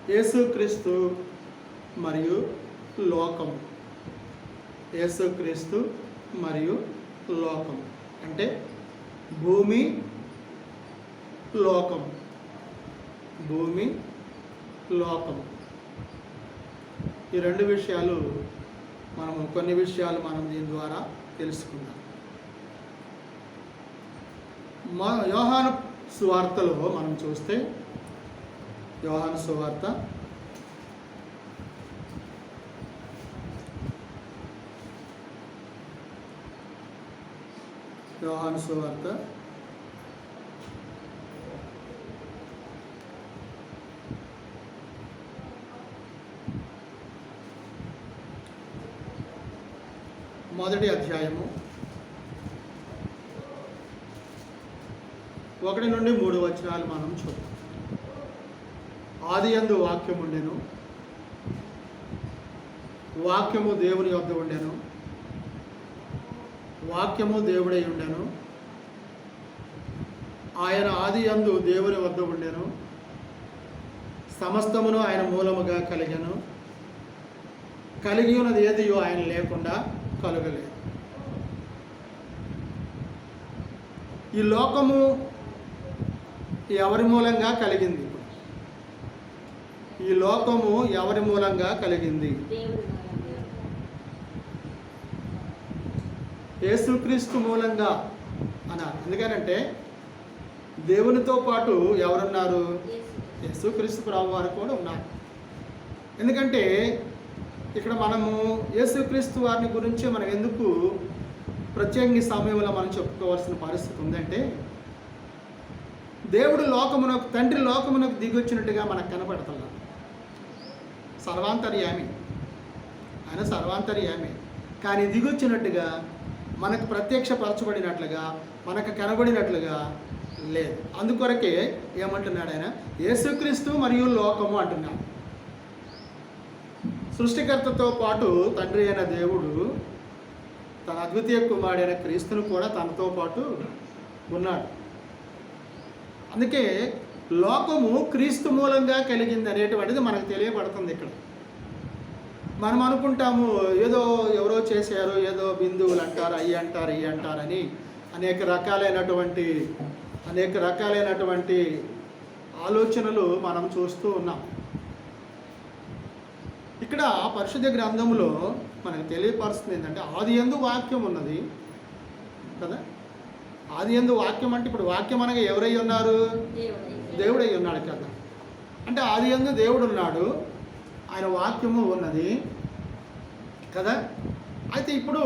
యేసుక్రీస్తు మరియు లోకము. యేసుక్రీస్తు మరియు లోకం అంటే భూమి, లోకం. భూమి, లోకం. ఈ రెండు విషయాలు కొన్ని విషయాలు మనం దీని ద్వారా తెలుసుకుందాం. యోహాను సువార్తలో మనం చూస్తే, యోహాను సువార్త 1వ అధ్యాయము 1 నుండి 3 వచనాలు మనం చూద్దాం. ఆదియందు వాక్యము ఉండెను, వాక్యము దేవుని వద్ద ఉండెను, వాక్యము దేవుడై ఉండెను. ఆయన ఆదియందు దేవుని వద్ద ఉండెను. సమస్తమును ఆయన మూలముగా కలిగెను. కలిగి ఉన్నది ఏదియో ఆయన లేకుండా కలుగలేదు. ఈ లోకము ఎవరి మూలంగా కలిగింది? ఈ లోకము ఎవరి మూలంగా కలిగింది? యేసుక్రీస్తు మూలంగా అన్నారు. ఎందుకనంటే దేవునితో పాటు ఎవరున్నారు? యేసుక్రీస్తు ప్రభు వారు కూడా ఉన్నారు. ఎందుకంటే ఇక్కడ మనము యేసుక్రీస్తు వారిని గురించి మనం ఎందుకు ప్రత్యేకంగా ఈ సమయంలో మనం చెప్పుకోవాల్సిన పరిస్థితి ఉందంటే, దేవుడు లోకమునకు, తండ్రి లోకమునకు దిగొచ్చినట్టుగా మనకు కనపడుతున్నాడు. సర్వాంతర్యామి, ఆయన సర్వాంతర్యామి. కానీ దిగొచ్చినట్టుగా, మనకు ప్రత్యక్షపరచబడినట్లుగా, మనకు కనబడినట్లుగా లేదు. అందుకొరకే ఏమంటున్నాడు ఆయన? యేసుక్రీస్తు మరియు లోకము అంటున్నాడు. సృష్టికర్తతో పాటు తండ్రి అయిన దేవుడు తన అద్వితీయ కుమారుడైన క్రీస్తును కూడా తనతో పాటు ఉన్నాడు. అందుకే లోకము క్రీస్తు మూలంగా కలిగింది అనేటువంటిది మనకు తెలియబడుతుంది. ఇక్కడ మనం అనుకుంటాము ఏదో ఎవరో చేశారు, ఏదో బిందువులు అంటారు, అయ్యి అంటారు, ఇవి అంటారని అనేక రకాలైనటువంటి ఆలోచనలు మనం చూస్తూ ఉన్నాం. ఇక్కడ పరిశుద్ధ గ్రంథంలో మనకు తెలియపరుస్తుంది ఏంటంటే, ఆదియందు వాక్యం ఉన్నది కదా. ఆదియందు వాక్యం అంటే ఇప్పుడు వాక్యం అనగా ఎవరై ఉన్నారు? దేవుడై ఉన్నాడు కదా. అంటే ఆదియందు దేవుడు ఉన్నాడు, ఆయన వాక్యము ఉన్నది కదా. అయితే ఇప్పుడు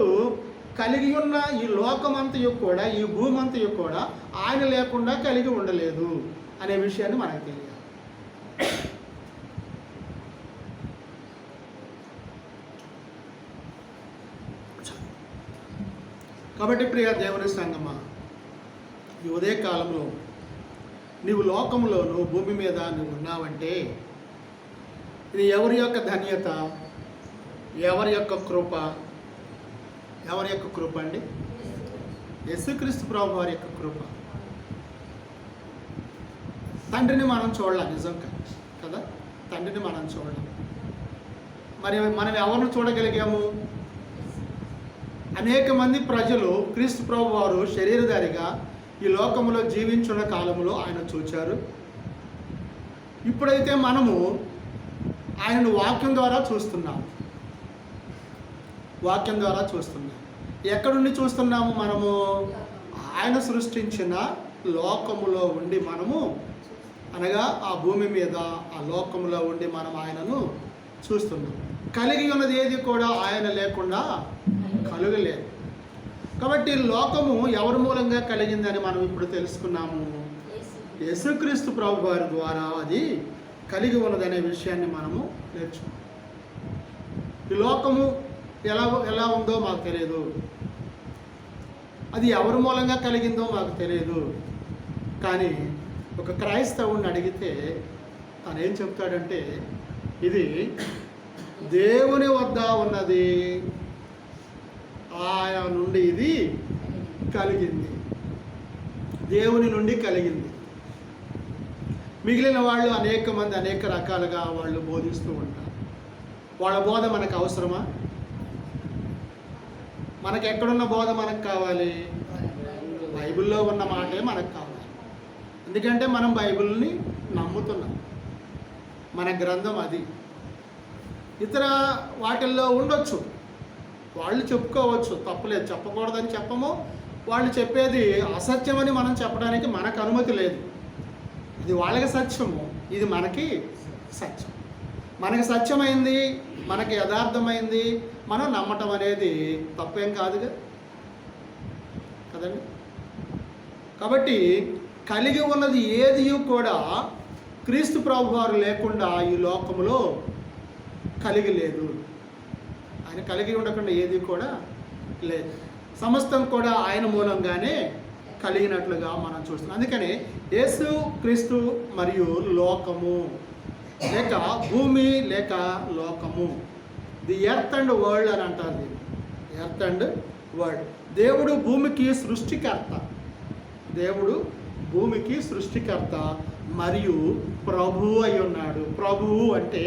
కలిగి ఉన్న ఈ లోకమంతయు కూడా, ఈ భూమంతయు కూడా ఆయన లేకుండా కలిగి ఉండలేదు అనే విషయాన్ని మనకు తెలియాలి. కాబట్టి ప్రియ దేవుని సంగమా, ఈ ఉదయ కాలంలో నీవు లోకంలోను, భూమి మీద నువ్వు ఉన్నావంటే ఇది ఎవరి యొక్క ధన్యత, ఎవరి యొక్క కృప? ఎవరి యొక్క కృప అండి? యేసుక్రీస్తు ప్రభు వారి యొక్క కృప. తండ్రిని మనం చూడాలి, నిజంగా కదా. తండ్రిని మనం చూడాలి. మరి మనం ఎవరిని చూడగలిగాము? అనేక మంది ప్రజలు క్రీస్తు ప్రభు వారు శరీరధారిగా ఈ లోకంలో జీవించున్న కాలంలో ఆయన చూచారు. ఇప్పుడైతే మనము ఆయనను వాక్యం ద్వారా చూస్తున్నాం. వాక్యం ద్వారా చూస్తున్నాం. ఎక్కడి నుండి చూస్తున్నాము? మనము ఆయన సృష్టించిన లోకములో ఉండి మనము, అనగా ఆ భూమి మీద, ఆ లోకములో ఉండి మనం ఆయనను చూస్తున్నాం. కలిగి ఉన్నది ఏది కూడా ఆయన లేకుండా కలుగలేదు. కాబట్టి లోకము ఎవరి మూలంగా కలిగిందని మనం ఇప్పుడు తెలుసుకున్నాము. యేసుక్రీస్తు ప్రభు వారి ద్వారా అది కలిగి ఉన్నదనే విషయాన్ని మనము నేర్చుకున్నాం. ఈ లోకము ఎలా ఉందో మాకు తెలియదు, అది ఎవరి మూలంగా కలిగిందో మాకు తెలియదు. కానీ ఒక క్రైస్తవుని అడిగితే తను ఏం చెప్తాడంటే, ఇది దేవుని వద్ద ఉన్నది, ఆయన నుండి ఇది కలిగింది, దేవుని నుండి కలిగింది. మిగిలిన వాళ్ళు అనేక మంది అనేక రకాలుగా వాళ్ళు బోధిస్తూ ఉంటారు. వాళ్ళ బోధ మనకు అవసరమా? మనకు ఎక్కడున్న బోధ మనకు కావాలి? బైబిల్లో ఉన్న మాటే మనకు కావాలి. ఎందుకంటే మనం బైబిల్ని నమ్ముతున్నాం, మన గ్రంథం అది. ఇతర వాటిల్లో ఉండొచ్చు, వాళ్ళు చెప్పుకోవచ్చు, తప్పలేదు, చెప్పకూడదని చెప్పము. వాళ్ళు చెప్పేది అసత్యమని మనం చెప్పడానికి మనకు అనుమతి లేదు. ఇది వాళ్ళకి సత్యము, ఇది మనకి సత్యం. మనకి సత్యమైంది, మనకి యథార్థమైంది మనం నమ్మటం అనేది తప్పేం కాదుగా కదండి. కాబట్టి కలిగి ఉన్నది ఏది కూడా క్రీస్తు ప్రభు వారు లేకుండా ఈ లోకములో కలిగి లేదు. ఆయన కలిగి ఉండకుండా ఏది కూడా లేదు. సమస్తం కూడా ఆయన మూలంగానే కలిగినట్లుగా మనం చూస్తున్నాం. అందుకని యేసు క్రీస్తు మరియు లోకము లేక భూమి లేక లోకము, ది ఎర్త్ అండ్ వరల్డ్ అని అంటారు దీన్ని. Earth and world. దేవుడు భూమికి సృష్టికర్త, దేవుడు భూమికి సృష్టికర్త మరియు ప్రభువు అయి ఉన్నాడు. ప్రభువు అంటే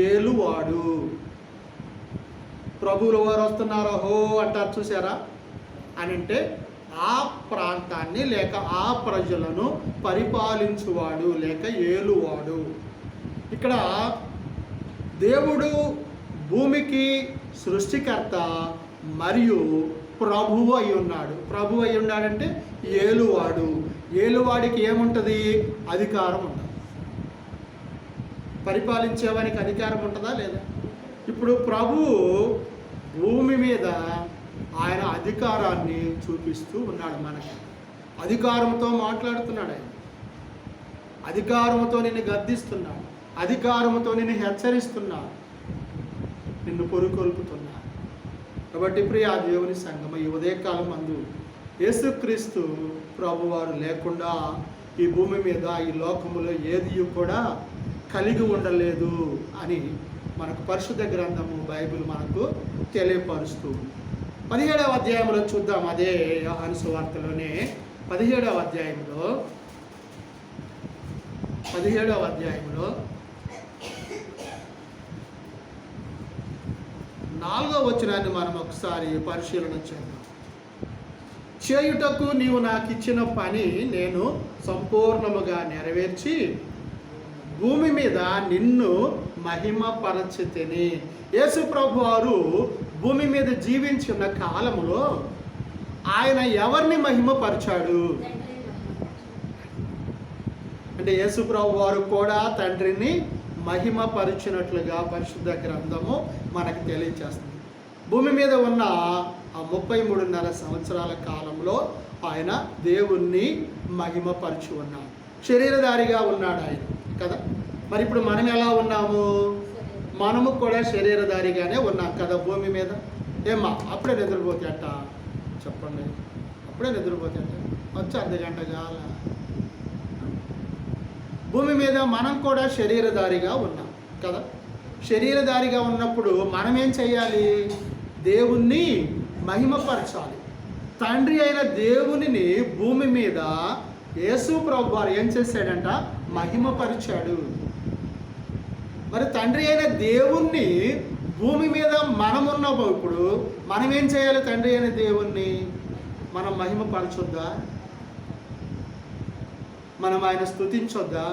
ఏలువాడు. ప్రభువులు వారు వస్తున్నారో హో అంటారు చూసారా అని అంటే ఆ ప్రాంతాన్ని లేక ఆ ప్రజలను పరిపాలించువాడు లేక ఏలువాడు. ఇక్కడ దేవుడు భూమికి సృష్టికర్త మరియు ప్రభువు అయి ఉన్నాడు. ప్రభువు అయి ఉన్నాడంటే ఏలువాడు. ఏలువాడికి ఏముంటుంది? అధికారం ఉంటుంది. పరిపాలించేవానికి అధికారం ఉంటుందా లేదా? ఇప్పుడు ప్రభువు భూమి మీద ఆయన అధికారాన్ని చూపిస్తూ ఉన్నాడు. మనకి అధికారంతో మాట్లాడుతున్నాడు. ఆయన అధికారంతో నిన్ను గద్దిస్తున్నాడు, అధికారంతో నిన్ను హెచ్చరిస్తున్నాడు, నిన్ను పొరుకొల్పుతున్నాడు. కాబట్టి ప్రియ దేవుని సంగమ, ఈ ఉదయకాలం మందు యేసుక్రీస్తు ప్రభువారు లేకుండా ఈ భూమి మీద ఈ లోకములో ఏది కూడా కలిగి ఉండలేదు అని మనకు పరిశుద్ధ గ్రంథము బైబిల్ మనకు తెలియపరుస్తూ 17వ అధ్యాయంలో చూద్దాం. అదే యోహాను సువార్తలోనే 17వ అధ్యాయంలో 4వ వచనాన్ని మనం ఒకసారి పరిశీలన చేద్దాం. చేయుటకు నీవు నాకు ఇచ్చిన పని నేను సంపూర్ణముగా నెరవేర్చి భూమి మీద నిన్ను మహిమపరచితిని. యేసు ప్రభు వారు భూమి మీద జీవించిన కాలములో ఆయన ఎవరిని మహిమపరిచాడు అంటే యేసు ప్రభు వారు కూడా తండ్రిని మహిమపరిచినట్లుగా పరిశుద్ధ గ్రంథము మనకు తెలియజేస్తుంది. భూమి మీద ఉన్న ఆ 33.5 సంవత్సరాల కాలంలో ఆయన దేవుణ్ణి మహిమపరిచి ఉన్నాడు. శరీరధారిగా ఉన్నాడు ఆయన కదా. మరి ఇప్పుడు మనం ఎలా ఉన్నాము? మనము కూడా శరీరధారిగానే ఉన్నాం కదా భూమి మీద. ఏమ్మా అప్పుడే నిద్రపోతే అట్ట చెప్పండి, అప్పుడే నిద్రపోతే అట్ట వచ్చి అర్ధగంట కాల. భూమి మీద మనం కూడా శరీరధారిగా ఉన్నాం కదా. శరీరధారిగా ఉన్నప్పుడు మనం ఏం చేయాలి? దేవుణ్ణి మహిమపరచాలి. తండ్రి అయిన దేవునిని భూమి మీద యేసు ప్రభు వారు ఏం చేశాడంట? మహిమపరిచాడు. మరి తండ్రి అయిన దేవుణ్ణి భూమి మీద మనం ఉన్నాము. ఇప్పుడు మనం ఏం చేయాలి? తండ్రి అయిన దేవుణ్ణి మనం మహిమపరచొద్దా? మనం ఆయన స్తుతించొద్దా?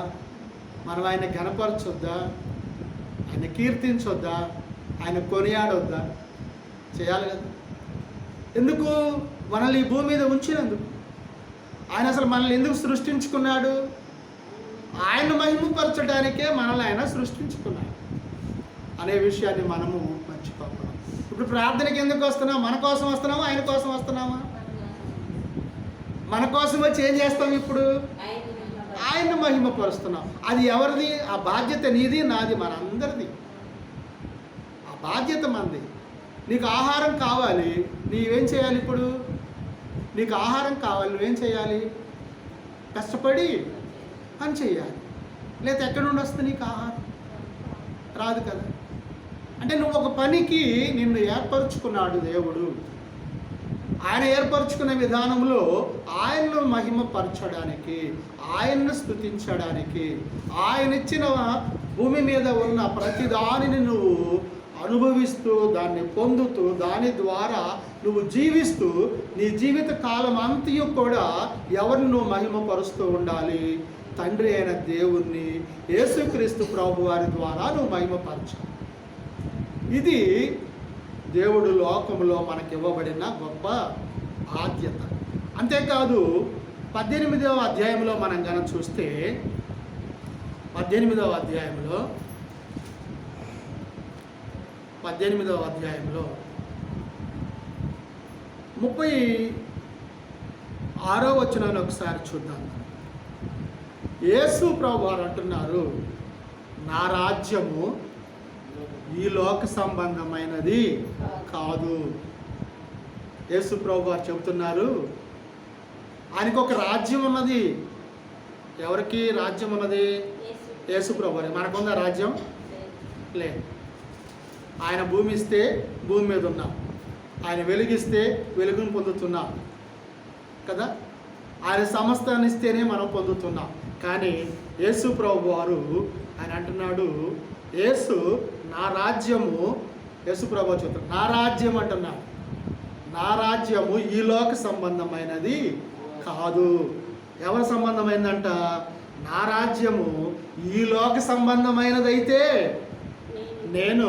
మనం ఆయన ఘనపరచొద్దా? ఆయన కీర్తించొద్దా? ఆయన కొనియాడొద్దా? చేయాలి కదా. ఎందుకు? మనల్ని ఈ భూమి మీద ఉంచినందుకు. ఆయన అసలు మనల్ని ఎందుకు సృష్టించుకున్నాడు? ఆయన మహిమపరచడానికే మనల్ని ఆయన సృష్టించుకున్నాడు అనే విషయాన్ని మనము మర్చిపోతున్నాం. ఇప్పుడు ప్రార్థనకి ఎందుకు వస్తున్నాం? మన కోసం వస్తున్నామా? ఆయన కోసం వస్తున్నామా? మన కోసం వచ్చి ఏం చేస్తాం? ఇప్పుడు ఆయన్ని మహిమపరుస్తున్నాం. అది ఎవరిది? ఆ బాధ్యత నీది, నాది, మనందరిది. ఆ బాధ్యత మనది. నీకు ఆహారం కావాలి, నీవేం చేయాలి? ఇప్పుడు నీకు ఆహారం కావాలి, నువ్వేం చేయాలి? కష్టపడి పని చేయాలి. లేదా ఎక్కడి నుండి వస్తుంది నీకు ఆహారం? రాదు కదా. అంటే నువ్వు ఒక పనికి నిన్ను ఏర్పరచుకున్నాడు దేవుడు. ఆయన ఏర్పరచుకునే విధానంలో ఆయన్ను మహిమపరచడానికి, ఆయన్ను స్తుతించడానికి, ఆయన ఇచ్చిన భూమి మీద ఉన్న ప్రతి దానిని నువ్వు అనుభవిస్తూ, దాన్ని పొందుతూ, దాని ద్వారా నువ్వు జీవిస్తూ, నీ జీవిత కాలం అంతయు కూడా ఎవరిని నువ్వు మహిమపరుస్తూ ఉండాలి? తండ్రి అయిన దేవుణ్ణి, యేసుక్రీస్తు ప్రభు వారి ద్వారా నువ్వు మహిమపరచాలి. ఇది దేవుడు లోకంలో మనకి ఇవ్వబడిన గొప్ప బాధ్యత. అంతేకాదు 18వ అధ్యాయంలో మనం కనుక చూస్తే, 18వ అధ్యాయంలో 36వ వచనాన్ని ఒకసారి చూద్దాం. యేసు ప్రభు వారు అంటున్నారు, నా రాజ్యము ఈ లోక సంబంధమైనది కాదు. యేసు ప్రభు వారు చెబుతున్నారు, ఆయనకు ఒక రాజ్యం ఉన్నది. ఎవరికి రాజ్యం ఉన్నది? యేసు ప్రభు వారి. మనకుందా రాజ్యం? లేదు. ఆయన భూమి ఇస్తే భూమి మీద ఉన్నాం, ఆయన వెలుగిస్తే వెలుగును పొందుతున్నాం కదా. ఆయన సమస్తాన్ని ఇస్తేనే మనం పొందుతున్నాం. కానీ యేసు ప్రభు వారు ఆయన అంటున్నాడు, యేసు నా రాజ్యము, యేసు ప్రభు చెప్తాడు, నా రాజ్యం అంటున్నాడు, నా రాజ్యము ఈ లోక సంబంధమైనది కాదు. ఎవరి సంబంధమైందంట? నా రాజ్యము ఈ లోక సంబంధమైనదైతే నేను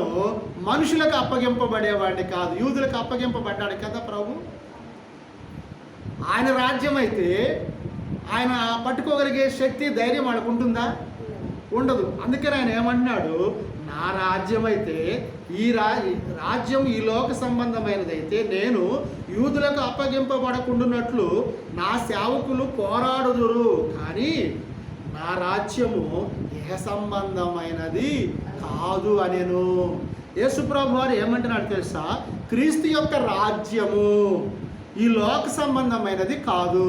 మనుషులకు అప్పగింపబడేవాడిని కాదు. యూదులకు అప్పగింపబడ్డాడు కదా ప్రభు. ఆయన రాజ్యం అయితే ఆయన పట్టుకోగలిగే శక్తి, ధైర్యం వాళ్ళకు ఉంటుందా? ఉండదు. అందుకని ఆయన ఏమన్నాడు, నా రాజ్యం అయితే ఈ రాజ్యం ఈ లోక సంబంధమైనదైతే నేను యూదులకు అప్పగింపబడకుండానట్లు నా సేవకులు పోరాడుదురు, కానీ నా రాజ్యము ఇహ సంబంధమైనది కాదు అనేను. యేసుప్రభు వారు ఏమంటున్నాడు తెలుసా? క్రీస్తు యొక్క రాజ్యము ఈ లోక సంబంధమైనది కాదు,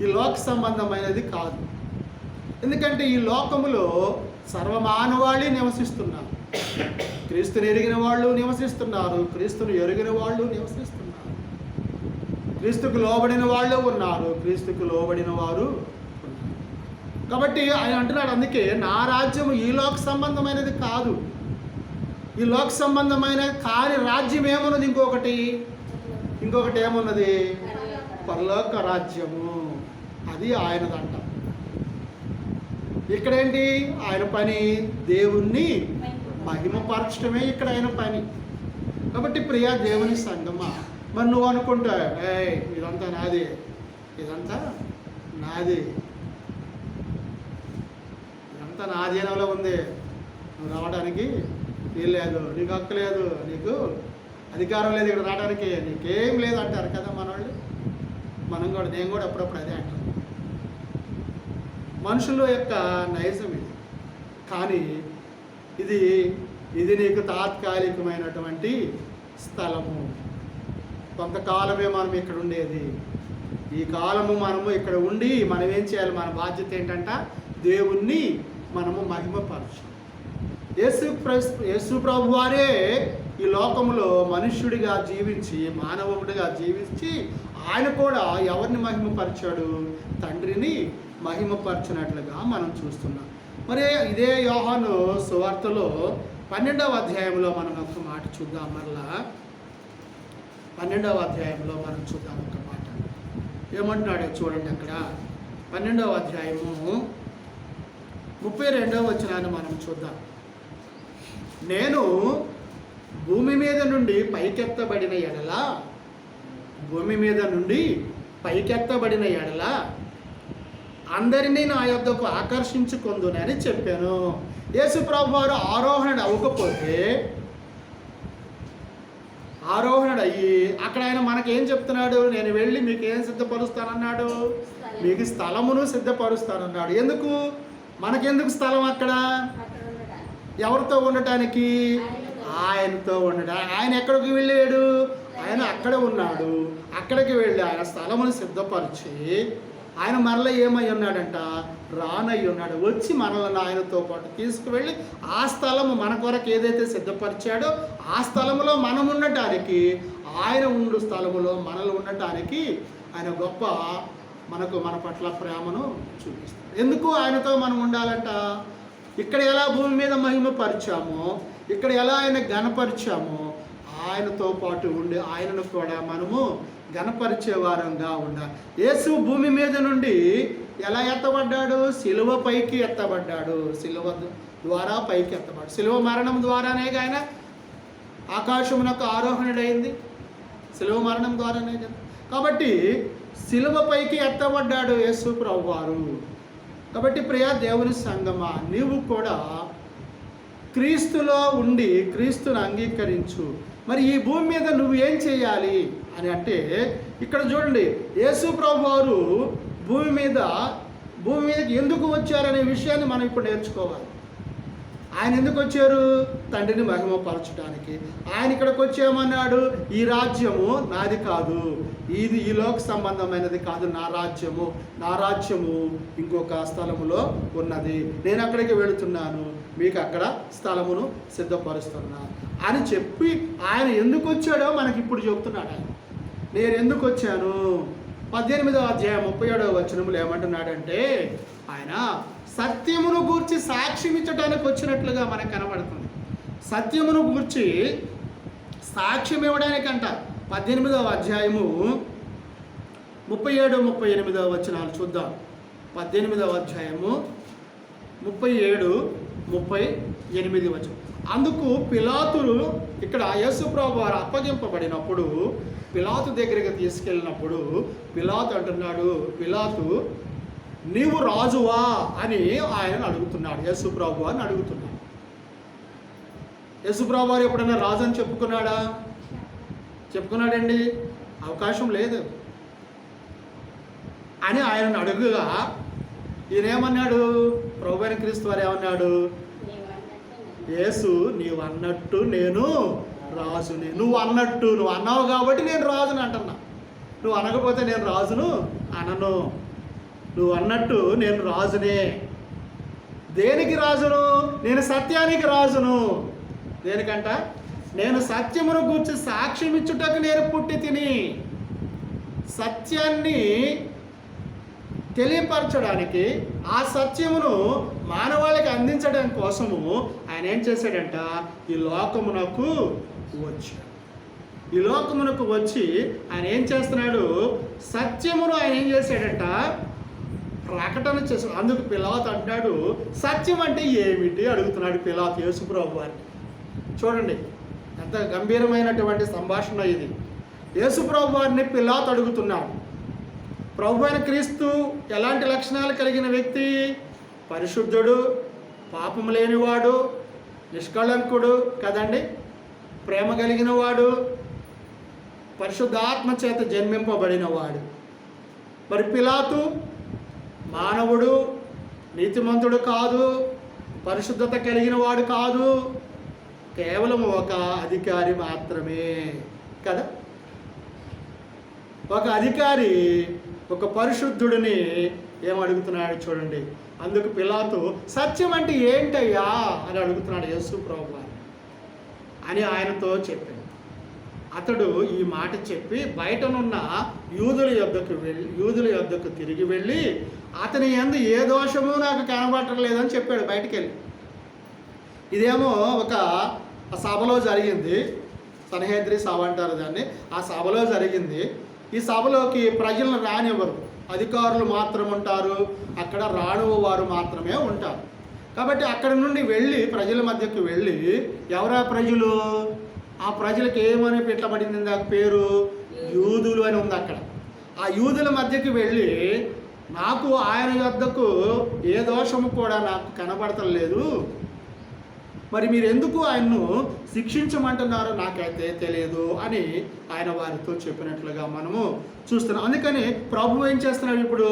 ఈ లోక సంబంధమైనది కాదు. ఎందుకంటే ఈ లోకములో సర్వమానవాళి నివసిస్తున్నారు. క్రీస్తుని ఎరిగిన వాళ్ళు నివసిస్తున్నారు, క్రీస్తుని ఎరిగిన వాళ్ళు నివసిస్తున్నారు, క్రీస్తుకు లోబడిన వాళ్ళు ఉన్నారు, క్రీస్తుకు లోబడిన వారు ఉన్నారు. కాబట్టి ఆయన అంటున్నాడు, అందుకే నా రాజ్యం ఈ లోక సంబంధమైనది కాదు. ఈ లోక సంబంధమైన కాని రాజ్యం ఏమున్నది? ఇంకొకటి ఏమున్నది? పరలోక రాజ్యము. అది ఆయనదంట. ఇక్కడేంటి ఆయన పని? దేవుణ్ణి మహిమపరచడమే ఇక్కడ ఆయన పని. కాబట్టి ప్రియా దేవుని సంగమా, మరి నువ్వు అనుకుంటా, ఇదంతా నాది, ఇదంతా నాది, ఇదంతా నా అధీనంలో ఉంది, నువ్వు రావడానికి వీల్లేదు, నీకు హక్కు లేదు, నీకు అధికారం లేదు ఇక్కడ రావడానికి, నీకేం లేదు అంటారు కదా మనవాళ్ళు. నేను కూడా అప్పుడప్పుడు అదే అంటాను. మనుషుల యొక్క నైజం ఇది. కానీ ఇది నీకు తాత్కాలికమైనటువంటి స్థలము. కొంతకాలమే మనం ఇక్కడ ఉండేది. ఈ కాలము మనము ఇక్కడ ఉండి మనం ఏం చేయాలి? మన బాధ్యత ఏంటంట? దేవుణ్ణి మనము మహిమపరచాలి. యేసు ప్రభు వారే ఈ లోకంలో మనుష్యుడిగా జీవించి, మానవుడిగా జీవించి, ఆయన కూడా ఎవరిని మహిమపరిచాడు? తండ్రిని మహిమపరచినట్లుగా మనం చూస్తున్నాం. మరి ఇదే యోహాను సువార్తలో 12వ అధ్యాయంలో మనం ఒక మాట చూద్దాం. మరలా 12వ అధ్యాయంలో మనం చూద్దాం ఒక మాట. ఏమంటున్నాడో చూడండి. అక్కడ 12వ అధ్యాయము 32వ వచనాన్ని మనం చూద్దాం. నేను భూమి మీద నుండి పైకెత్తబడిన ఎడల అందరినీ నా యొద్దకు ఆకర్షించుకొందునని చెప్పాను. యేసు ప్రభు వారు ఆరోహణ అయ్యి అక్కడ ఆయన మనకేం చెప్తున్నాడు? నేను వెళ్ళి మీకు ఏం సిద్ధపరుస్తానన్నాడు? మీకు స్థలమును సిద్ధపరుస్తానన్నాడు. ఎందుకు? మనకెందుకు స్థలం? అక్కడ ఎవరితో ఉండటానికి? ఆయనతో ఉండటానికి. ఆయన ఎక్కడికి వెళ్ళాడు? ఆయన అక్కడ ఉన్నాడు. అక్కడికి వెళ్ళి ఆయన స్థలమును సిద్ధపరిచి ఆయన మరల ఏమై ఉన్నాడంట, రానై ఉన్నాడు. వచ్చి మనల్ని ఆయనతో పాటు తీసుకువెళ్ళి ఆ స్థలము మన కొరకు ఏదైతే సిద్ధపరిచాడో ఆ స్థలములో మనం ఉండటానికి, ఆయన ఉండు స్థలములో మనల్ని ఉండటానికి ఆయన గొప్ప మన పట్ల ప్రేమను చూపిస్తాడు. ఎందుకు ఆయనతో మనం ఉండాలంట? ఇక్కడ ఎలా భూమి మీద మహిమ పరిచామో, ఇక్కడ ఎలా ఆయన ఘనపరిచామో, ఆయనతో పాటు ఉండి ఆయనను కూడా మనము ఘనపరిచే వారంగా ఉండాలి. యేసు భూమి మీద నుండి ఎలా ఎత్తబడ్డాడు? శిలువ పైకి ఎత్తబడ్డాడు. శిలువ ద్వారా పైకి ఎత్తబడ్డాడు. శిలువ మరణం ద్వారానే ఆయన ఆకాశమునకు ఆరోహణుడైంది. శిలువ మరణం ద్వారానే కదా. కాబట్టి శిలువ పైకి ఎత్తబడ్డాడు యేసు ప్రభువారు. కాబట్టి ప్రియ దేవుని సంగమా, నీవు కూడా క్రీస్తులో ఉండి క్రీస్తుని అంగీకరించు. మరి ఈ భూమి మీద నువ్వు ఏం చేయాలి అని అంటే, ఇక్కడ చూడండి, యేసు ప్రభువారు భూమి మీదకి ఎందుకు వచ్చారనే విషయాన్ని మనం ఇప్పుడు నేర్చుకోవాలి. ఆయన ఎందుకు వచ్చారు? తండ్రిని మహిమపరచడానికి. ఆయన ఇక్కడికి వచ్చేమన్నాడు, ఈ రాజ్యము నాది కాదు, ఇది ఈ లోక సంబంధమైనది కాదు, నా రాజ్యము ఇంకొక స్థలములో ఉన్నది, నేను అక్కడికి వెళుతున్నాను, మీకు అక్కడ స్థలమును సిద్ధపరుస్తున్నాను అని చెప్పి ఆయన ఎందుకు వచ్చాడో మనకి ఇప్పుడు చెప్తున్నాడు. ఆయన నేను ఎందుకు వచ్చాను, 18వ అధ్యాయం 37వ వచనములు ఏమంటున్నాడంటే, ఆయన సత్యమును గూర్చి సాక్ష్యం ఇచ్చడానికి వచ్చినట్లుగా మనకు కనబడుతుంది. సత్యమును గూర్చి సాక్ష్యం ఇవ్వడానికంట 18వ అధ్యాయము 37, 38వ వచనాలు చూద్దాం. 18వ అధ్యాయము 37, 38 వచనం. అందుకు పిలాతులు, ఇక్కడ యేసు ప్రభువు వారు అప్పగింపబడినప్పుడు పిలాతు దగ్గరికి తీసుకెళ్ళినప్పుడు పిలాతు అంటున్నాడు, పిలాతు నీవు రాజువా అని ఆయన అడుగుతున్నాడు. యేసు ప్రభువు అని అడుగుతున్నాడు. యేసు ప్రభువు వారు ఎప్పుడైనా రాజు అని చెప్పుకున్నాడండి? అవకాశం లేదు. అని ఆయనను అడుగుగా ఈయనేమన్నాడు? ప్రభు అయిన క్రీస్తు వారు ఏమన్నాడు? యేసు నీవు అన్నట్టు నేను రాజుని. నువ్వు అన్నావు కాబట్టి నేను రాజుని అంటున్నా. నువ్వు అనకపోతే నేను రాజును అనను. నువ్వు అన్నట్టు నేను రాజునే. దేనికి రాజును? నేను సత్యానికి రాజును. దేనికంట? నేను సత్యమును గూర్చి సాక్ష్యం ఇచ్చుటకు నేను పుట్టి తిని. సత్యాన్ని తెలియపరచడానికి, ఆ సత్యమును మానవాళికి అందించడం కోసము ఆయన ఏం చేశాడంట? ఈ లోకమునకు వచ్చి ఆయన ఏం చేస్తున్నాడు? సత్యమును ఆయన ఏం చేశాడంట? ప్రకటన చేశాడు. అందుకు పిలాతు అంటాడు, సత్యం అంటే ఏమిటి అడుగుతున్నాడు పిలాతు యేసు ప్రభువు వారిని. చూడండి ఎంత గంభీరమైనటువంటి సంభాషణ ఇది. యేసు ప్రభువు వారిని పిలాతు అడుగుతున్నాడు. ప్రభు అయిన క్రీస్తు ఎలాంటి లక్షణాలు కలిగిన వ్యక్తి? పరిశుద్ధుడు, పాపము లేనివాడు, నిష్కళంకుడు కదండి, ప్రేమ కలిగిన వాడు, పరిశుద్ధాత్మ చేత జన్మింపబడినవాడు. మరి పిలాతు మానవుడు, నీతిమంతుడు కాదు, పరిశుద్ధత కలిగిన వాడు కాదు, కేవలం ఒక అధికారి మాత్రమే కదా. ఒక అధికారి ఒక పరిశుద్ధుడిని ఏమడుగుతున్నాడు చూడండి. అందుకు పిలాతు సత్యం అంటే ఏంటయ్యా అని అడుగుతున్నాడు యేసు ప్రభువు అని ఆయనతో చెప్పాడు. అతడు ఈ మాట చెప్పి బయటనున్న యూదుల యొద్దకు తిరిగి వెళ్ళి అతని యందు ఏ దోషము నాకు కనబడలేదని చెప్పాడు బయటికి వెళ్ళి. ఇదేమో ఒక సభలో జరిగింది, సన్హెద్రి సభ అంటారు దాన్ని. ఆ సభలో జరిగింది. ఈ సభలోకి ప్రజలను రానివ్వరు, అధికారులు మాత్రం ఉంటారు, అక్కడ రాణువు వారు మాత్రమే ఉంటారు. కాబట్టి అక్కడ నుండి వెళ్ళి ప్రజల మధ్యకు వెళ్ళి, ఎవరా ప్రజలు? ఆ ప్రజలకు ఏమని పెట్టబడింది దాని పేరు? యూదులు అని ఉంది అక్కడ. ఆ యూదుల మధ్యకి వెళ్ళి, నాకు ఆయన యొద్దకు ఏ దోషము కూడా నాకు కనబడతలేదు, మరి మీరు ఎందుకు ఆయన్ను శిక్షించమంటున్నారో నాకైతే తెలియదు అని ఆయన వారితో చెప్పినట్లుగా మనము చూస్తున్నాం. అందుకని ప్రభు ఏం చేస్తున్నాడు? ఇప్పుడు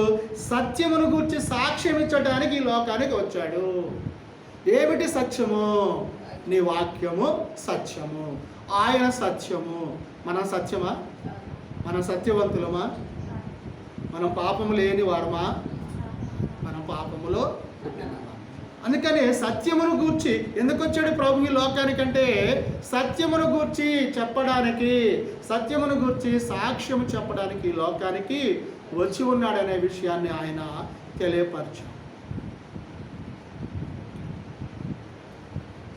సత్యమును గురించి సాక్ష్యం ఇచ్చడానికి ఈ లోకానికి వచ్చాడు. ఏమిటి సత్యము? నీ వాక్యము సత్యము, ఆయన సత్యము. మన సత్యమా? మన సత్యవంతులమా? మనం పాపము లేని వారమా? మనం పాపములో పుట్టినవారు. అందుకని సత్యమును గూర్చి ఎందుకు వచ్చాడు ప్రభు ఈ లోకానికంటే సత్యమును గూర్చి చెప్పడానికి, సత్యమును గూర్చి సాక్ష్యం చెప్పడానికి ఈ లోకానికి వచ్చి ఉన్నాడనే విషయాన్ని ఆయన తెలియపరచాడు.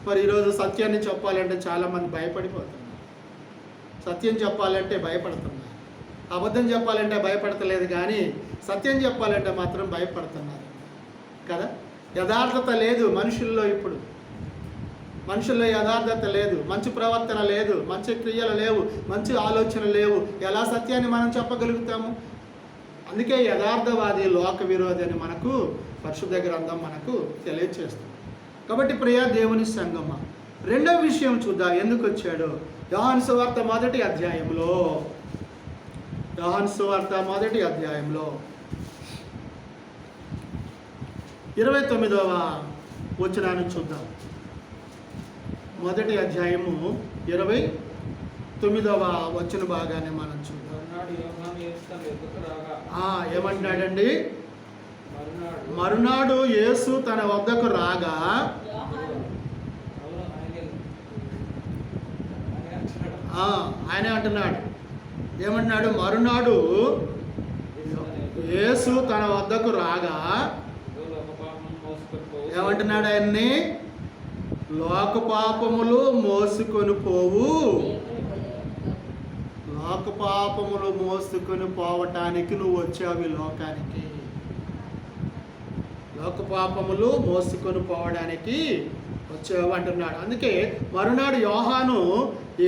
మరి ఈరోజు సత్యాన్ని చెప్పాలంటే చాలామంది భయపడిపోతున్నారు. సత్యం చెప్పాలంటే భయపడుతున్నారు. అబద్ధం చెప్పాలంటే భయపడతలేదు, కానీ సత్యం చెప్పాలంటే మాత్రం భయపడుతున్నారు కదా. యథార్థత లేదు మనుషుల్లో. ఇప్పుడు మనుషుల్లో యథార్థత లేదు, మంచి ప్రవర్తన లేదు, మంచి క్రియలు లేవు, మంచి ఆలోచనలు లేవు. ఎలా సత్యాన్ని మనం చెప్పగలుగుతాము? అందుకే యథార్థవాది లోక విరోధి అని మనకు పరిశుద్ధ గ్రంథం మనకు తెలియచేస్తుంది. కాబట్టి ప్రియ దేవుని సంగమ, రెండవ విషయం చూద్దాం ఎందుకు వచ్చాడో. యోహాను సువార్త మొదటి అధ్యాయంలో 29వ వచనాన్ని చూద్దాం. మొదటి అధ్యాయము 29వ వచన భాగాన్ని మనం చూద్దాం. ఏమంటున్నాడండి? మరునాడు యేసు తన వద్దకు రాగా, ఆయనే అంటున్నాడు, ఏమంటున్నాడు? మరునాడు యేసు తన వద్దకు రాగా ఏమంటున్నాడు ఆయన్ని? లోక పాపములు మోసుకొని పోవు, లోక పాపములు మోసుకొని పోవటానికి నువ్వు వచ్చావు ఈ లోకానికి. లోక పాపములు మోసుకొని పోవడానికి వచ్చావు అంటున్నాడు. అందుకే మరునాడు యోహాను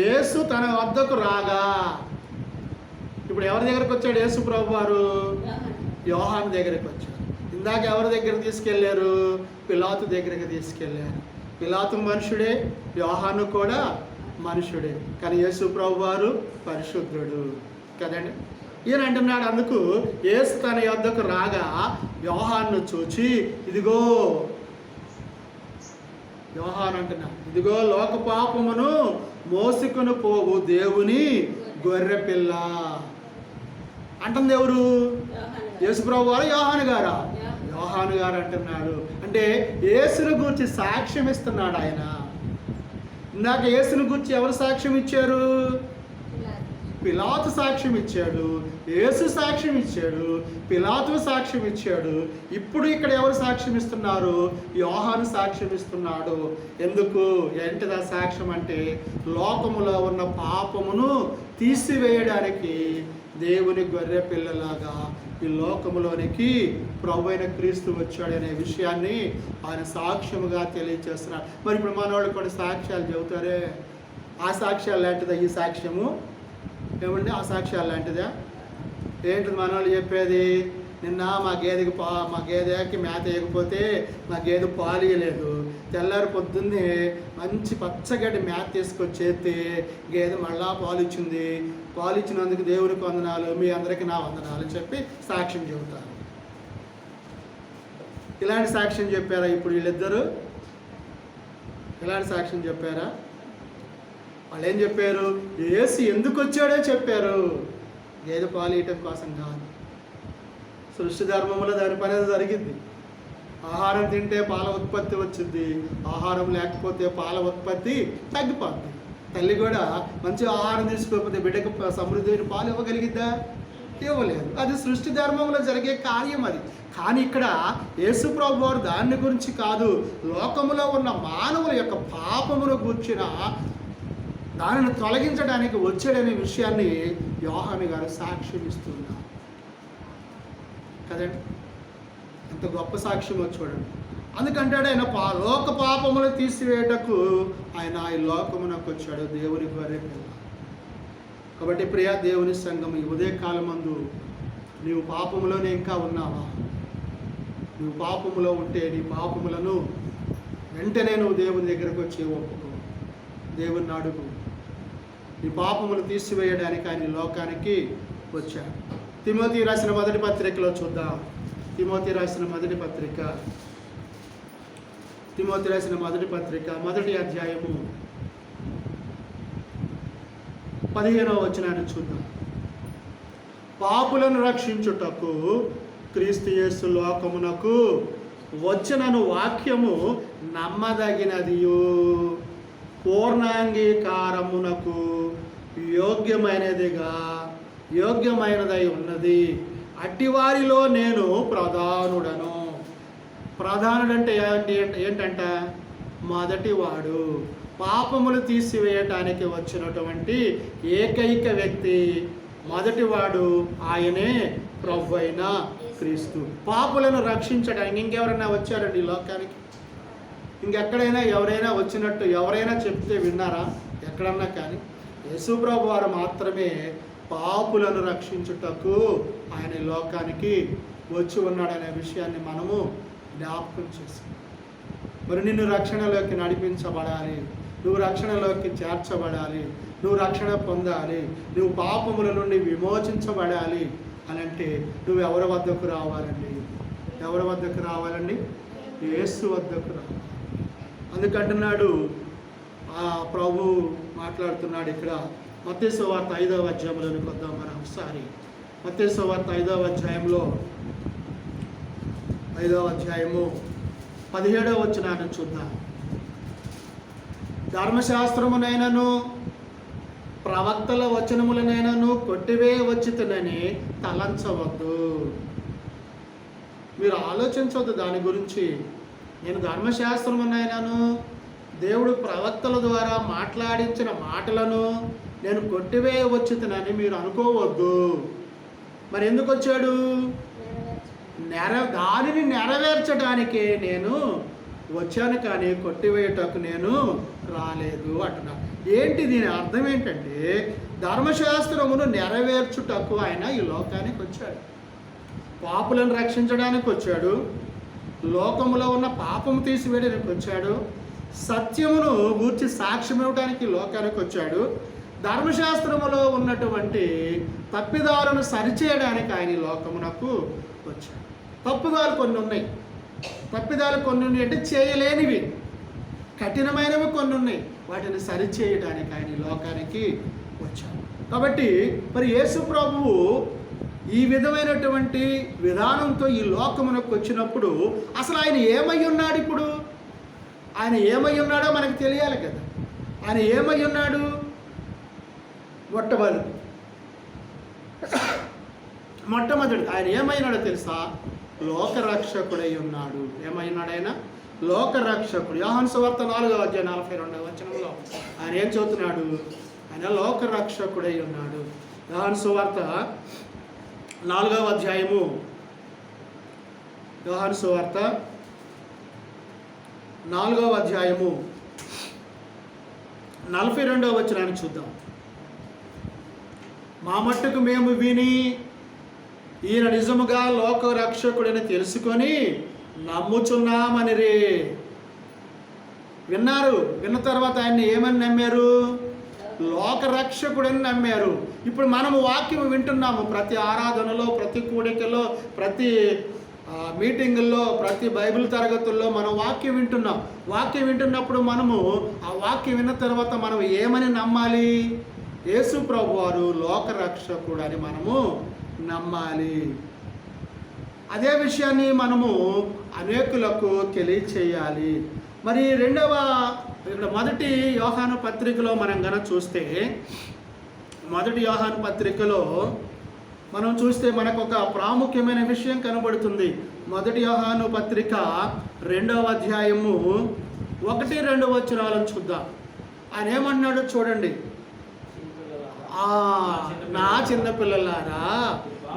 యేసు తన వద్దకు రాగా, ఇప్పుడు ఎవరి దగ్గరకు వచ్చాడు యేసు ప్రభు వారు? యోహాను దగ్గరికి వచ్చాడు. ఇందాక ఎవరి దగ్గర తీసుకెళ్లారు? పిలాతు దగ్గరికి తీసుకెళ్లారు. పిలాతు మనుషుడే, యోహాను కూడా మనుషుడే, కానీ యేసు ప్రభు వారు పరిశుద్ధుడు కదండి. ఈయన అంటున్నాడు, అందుకు యేసు తన యొద్దకు రాగా యోహాను చూచి, ఇదిగో యోహాను అంటున్నా, ఇదిగో లోక పాపమును మోసుకొని పోవు దేవుని గొర్రె పిల్ల అంటుంది. ఎవరు? యేసు ప్రభు వారు యోహాను గారా? యోహాను గారు అంటున్నాడు. అంటే యేసును గురించి సాక్ష్యం ఇస్తున్నాడు ఆయన. ఇందాక యేసును గురించి ఎవరు సాక్ష్యం ఇచ్చారు? పిలాతు సాక్ష్యం ఇచ్చాడు, యేసు సాక్ష్యం ఇచ్చాడు, పిలాతు సాక్ష్యం ఇచ్చాడు. ఇప్పుడు ఇక్కడ ఎవరు సాక్ష్యం ఇస్తున్నారు? యోహాను సాక్ష్యం ఇస్తున్నాడు. ఎందుకు? ఏంటిదా సాక్ష్యం అంటే, లోకములో ఉన్న పాపమును తీసివేయడానికి దేవుని గొర్రె పిల్లలాగా ఈ లోకములోనికి ప్రభు అయిన క్రీస్తు వచ్చాడనే విషయాన్ని ఆయన సాక్ష్యముగా తెలియజేస్తున్నాడు. మరి ఇప్పుడు మనవాళ్ళు కొన్ని సాక్ష్యాలు చెబుతారే, ఆ సాక్ష్యాలు లాంటిదా ఈ సాక్ష్యము? ఏమండి ఆ సాక్ష్యాలు లాంటిదా? ఏంటిది మనవాళ్ళు చెప్పేది? నిన్న మా గేదెకి మేత వేయకపోతే మా గేదె పాలు ఇవ్వలేదు, తెల్లారి పొద్దున్నే మంచి పచ్చగడ్డి మేత తీసుకొచ్చేస్తే గేదె మళ్ళా పాలు ఇచ్చింది, పాలు ఇచ్చినందుకు దేవునికి వందనాలు, మీ అందరికీ నా వందనాలు చెప్పి సాక్ష్యం చెబుతారు. ఇలాంటి సాక్ష్యం చెప్పారా ఇప్పుడు వీళ్ళిద్దరు? ఇలాంటి సాక్ష్యం చెప్పారా? వాళ్ళు ఏం చెప్పారు? యేసు ఎందుకు వచ్చాడో చెప్పారు, గేదె పాలు ఇవ్వటం కోసం కాదు. సృష్టి ధర్మంలో దాని పని జరిగింది. ఆహారం తింటే పాల ఉత్పత్తి వచ్చింది, ఆహారం లేకపోతే పాల ఉత్పత్తి తగ్గిపోద్ది. తల్లి కూడా మంచి ఆహారం తీసుకోకపోతే బిడ్డకు సమృద్ధి పాలు ఇవ్వగలిగిద్దా? ఇవ్వలేదు. అది సృష్టి ధర్మంలో జరిగే కార్యం అది. కానీ ఇక్కడ యేసు ప్రభు వారు దాని గురించి కాదు, లోకములో ఉన్న మానవుల యొక్క పాపమును గూర్చిన దానిని తొలగించడానికి వచ్చాడనే విషయాన్ని యోహాను గారు సాక్ష్యం ఇస్తున్నారు కదండి. ఎంత గొప్ప సాక్ష్యం చూడండి. అందుకంటాడు ఆయన లోక పాపములు తీసివేయటకు ఆయన ఈ లోకమునకు వచ్చాడు, దేవుని గొర్రె పిల్ల. కాబట్టి ప్రియ దేవుని సంఘం, ఈ ఉదయకాలమందు నీవు పాపములోనే ఇంకా ఉన్నావా? నువ్వు పాపములో ఉంటే నీ పాపములను వెంటనే నువ్వు దేవుని దగ్గరకు వచ్చి ఒప్పుకో, దేవుని అడుగు. నీ పాపములు తీసివేయడానికి ఆయన లోకానికి వచ్చాడు. తిమోతి రాసిన మొదటి పత్రికలో చూద్దాం. తిమోతి రాసిన మొదటి పత్రిక మొదటి అధ్యాయము 15వ వచనాన్ని చూద్దాం. పాపులను రక్షించుటకు క్రీస్తు యేసు లోకమునకు వచ్చినను వాక్యము నమ్మదగినదియు పూర్ణాంగీకారమునకు యోగ్యమైనదై ఉన్నది. అట్టివారిలో నేను ప్రధానుడను. ప్రధానుడంటే ఏంటంట? మొదటివాడు. పాపములు తీసివేయటానికి వచ్చినటువంటి ఏకైక వ్యక్తి మొదటివాడు ఆయనే ప్రభు అయిన క్రీస్తు. పాపులను రక్షించడానికి ఇంకెవరైనా వచ్చారండి ఈ లోకానికి? ఇంకెక్కడైనా ఎవరైనా వచ్చినట్టు ఎవరైనా చెప్తే విన్నారా? ఎక్కడన్నా కానీ యేసు ప్రభు వారు మాత్రమే పాపులను రక్షించుటకు ఆయన లోకానికి వచ్చి ఉన్నాడనే విషయాన్ని మనము జ్ఞాపకం చేస్తాం. మరి నిన్ను రక్షణలోకి నడిపించబడాలి, నువ్వు రక్షణలోకి చేర్చబడాలి, నువ్వు రక్షణ పొందాలి, నువ్వు పాపముల నుండి విమోచించబడాలి అని అంటే నువ్వు ఎవరి వద్దకు రావాలండి? ఎవరి వద్దకు రావాలండి? యేసు వద్దకు రావాలి. అందుకంటున్నాడు ఆ ప్రభు మాట్లాడుతున్నాడు ఇక్కడ. మత్తయి సువార్త 5వ అధ్యాయంలోనికి వద్దాం మనం ఒకసారి. మత్తయి సువార్త 5వ అధ్యాయంలో 5వ అధ్యాయము 17వ వచనాన్ని చూద్దాం. ధర్మశాస్త్రమునైనను ప్రవక్తల వచనములనైనను కొట్టివేయవచ్చునని తలంచవద్దు. మీరు ఆలోచించవద్దు దాని గురించి. నేను ధర్మశాస్త్రమునైనను దేవుడు ప్రవక్తల ద్వారా మాట్లాడించిన మాటలను నేను కొట్టివేయవచ్చునని మీరు అనుకోవద్దు. మరి ఎందుకు వచ్చాడు? దానిని నెరవేర్చడానికే నేను వచ్చాను, కానీ కొట్టివేయటకు నేను రాలేదు అంటున్నా. ఏంటి దీని అర్థం? ఏంటంటే ధర్మశాస్త్రమును నెరవేర్చుటకు ఆయన ఈ లోకానికి వచ్చాడు. పాపులను రక్షించడానికి వచ్చాడు, లోకములో ఉన్న పాపము తీసివేయడానికి వచ్చాడు, సత్యమును గూర్చి సాక్ష్యం ఇవ్వడానికి లోకానికి వచ్చాడు, ధర్మశాస్త్రములో ఉన్నటువంటి తప్పిదాలను సరిచేయడానికి ఆయన ఈ లోకమునకు వచ్చాడు. తప్పుదాలు కొన్ని ఉన్నాయి. తప్పిదాలు కొన్ని ఉన్నాయి అంటే చేయలేనివి, కఠినమైనవి కొన్ని ఉన్నాయి. వాటిని సరిచేయడానికి ఆయన ఈ లోకానికి వచ్చాడు. కాబట్టి మరి యేసు ప్రభువు ఈ విధమైనటువంటి విధానంతో ఈ లోకమునకు వచ్చినప్పుడు అసలు ఆయన ఏమై ఉన్నాడు? ఇప్పుడు ఆయన ఏమై ఉన్నాడో మనకు తెలియాలి కదా. ఆయన ఏమై ఉన్నాడు? మొట్టమొదటి ఆయన ఏమైనాడో తెలుసా? లోకరక్షకుడై ఉన్నాడు. ఏమైనాడు ఆయన? లోకరక్షకుడు. యోహాను సువార్త 4వ అధ్యాయం 42వ వచనంలో ఆయన ఏం చదువుతున్నాడు? ఆయన లోకరక్షకుడై ఉన్నాడు. యోహాను సువార్త 4వ అధ్యాయము, యోహాను సువార్త 4వ అధ్యాయము 42వ వచనాన్ని చూద్దాం. మా మట్టుకు మేము విని ఈయన నిజముగా లోక రక్షకుడని తెలుసుకొని నమ్ముచున్నామని రే. విన్నారు. విన్న తర్వాత ఆయన్ని ఏమని నమ్మారు? లోక రక్షకుడని నమ్మారు. ఇప్పుడు మనము వాక్యం వింటున్నాము. ప్రతి ఆరాధనలో, ప్రతి కూడికలో, ప్రతి మీటింగుల్లో, ప్రతి బైబిల్ తరగతుల్లో మనం వాక్యం వింటున్నాం. వాక్యం వింటున్నప్పుడు మనము ఆ వాక్యం విన్న తర్వాత మనం ఏమని నమ్మాలి? యేసు ప్రభు వారు లోక రక్షకుడు అని మనము నమ్మాలి. అదే విషయాన్ని మనము అనేకులకు తెలియచేయాలి. మరి ఇక్కడ మొదటి యోహాను పత్రికలో మనం గనక చూస్తే, మొదటి యోహాను పత్రికలో మనం చూస్తే మనకు ఒక ప్రాముఖ్యమైన విషయం కనబడుతుంది. మొదటి యోహాను పత్రిక 2వ అధ్యాయము 1-2 వచనాలను చూద్దాం. ఆయన ఏమన్నాడో చూడండి. నా చిన్నపిల్లలారా,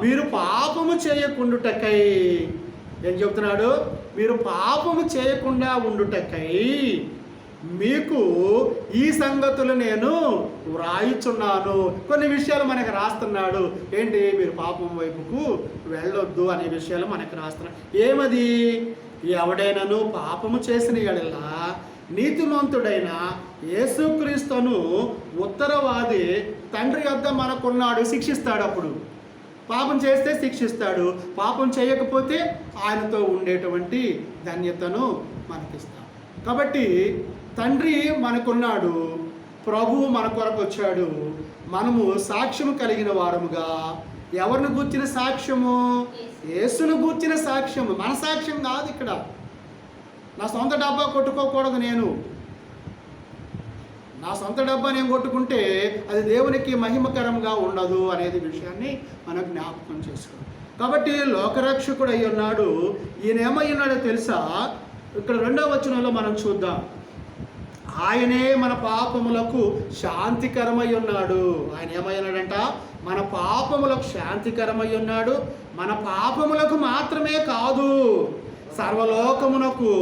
మీరు పాపము చేయకుండుటకై, ఏం చెప్తున్నాడు? మీరు పాపము చేయకుండా ఉండుటకై మీకు ఈ సంగతులు నేను వ్రాయుచున్నాను. కొన్ని విషయాలు మనకు రాస్తున్నాడు. ఏంటి? మీరు పాపం వైపుకు వెళ్ళొద్దు అనే విషయాలు మనకు రాస్తున్నాడు. ఏమది? ఎవడైనాను పాపము చేసిన యెడల నీతిమంతుడైన యేసుక్రీస్తును ఉత్తరవాది తండ్రి వద్ద మనకున్నాడు, శిక్షిస్తాడు. అప్పుడు పాపం చేస్తే శిక్షిస్తాడు, పాపం చేయకపోతే ఆయనతో ఉండేటువంటి ధన్యతను మనకిస్తాడు. కాబట్టి తండ్రి మనకున్నాడు, ప్రభువు మన కొరకు వచ్చాడు. మనము సాక్ష్యం కలిగిన వారముగా ఎవరిని గూర్చిన సాక్ష్యము? యేసును గూర్చిన సాక్ష్యము. మన సాక్ష్యం కాదు ఇక్కడ. నా సొంత డబ్బా కొట్టుకోకూడదు. నా సొంత డబ్బా నేను కొట్టుకుంటే అది దేవునికి మహిమకరంగా ఉండదు అనేది విషయాన్ని మనం జ్ఞాపకం చేసుకోవాలి. కాబట్టి లోకరక్షకుడు అయి ఉన్నాడు. ఈయన ఏమై ఉన్నాడో తెలుసా? ఇక్కడ 2వ వచనంలో మనం చూద్దాం. ఆయనే మన పాపములకు శాంతికరమై ఉన్నాడు. ఆయన ఏమై ఉన్నాడంట? మన పాపములకు శాంతికరమై ఉన్నాడు. మన పాపములకు మాత్రమే కాదు, సర్వలోకమునకు